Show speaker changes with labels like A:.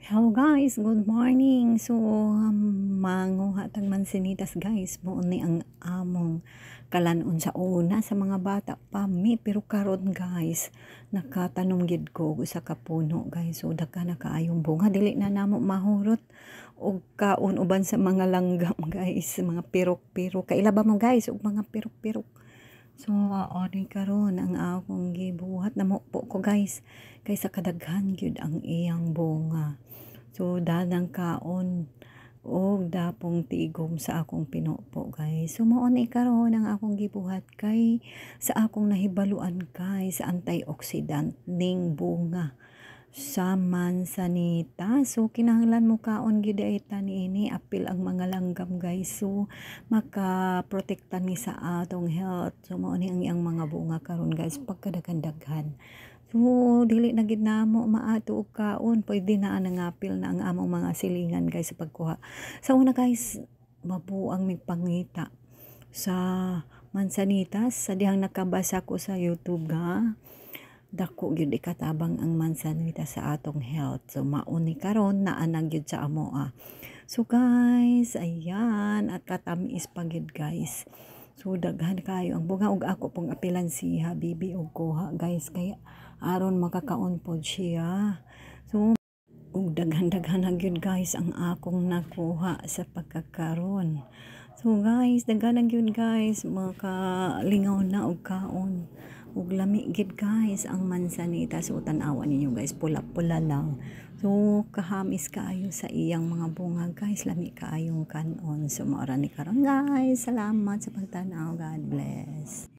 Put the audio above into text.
A: Hello guys, good morning. So, manguha tag mansinitas guys. Mo ni ang among kalanon sa una sa mga bata pa mi, pero karon guys, nakatanom gid ko sa kapuno guys. So daghan na kaayong bunga, dili na namo mahurot og kaon uban sa mga langgam guys, mga pirok-pirok. Kailaba mo guys og mga pirok-pirok. So, ani karon ang akong gibuhat namo po ko guys. Kaysa kadaghan gyud ang iyang bunga. So, danang kaon og dapong tigom sa akong pinupo guys. So, mao ni karon ang akong gibuhat kay sa akong nahibaluan guys sa antioxidant ning bunga sa mansanita. So, kinahanglan mo kaon gyud ay tani apil ang mga langgam guys. So, makaprotekta ni sa atong health. So, mao ni ang iyang mga bunga karon guys pagkadaghan-daghan. So, dili na gid namo maato og kaon, pwede na nangapil na ang among mga silingan guys sa pagkuha. Sa una guys, mabuang migpangita sa mansanitas sa dihang nakabasa ko sa YouTube ga. Dako gyud ikatabang ang mansanitas sa atong health. So, mauni karon naa na gyud sa amo So guys, ayan at katamis pa gyud guys. So daghan kayo ang bunga og ako pong apilan si Habibi og kuha guys kaya aron makakaon pod siya. So og daghan-daghan na gyud guys ang akong nakuha sa pagkakaron. So guys, daghan na gyud guys makalingaw na og kaon. Ug lami gid guys ang mansanita. So tan-awa ninyo guys, pula-pula lang. So kahamis kaayo sa iyang mga bunga guys, lami kaayong kanon. So mao ra ni karon guys. Salamat sa pagtan-aw. God bless.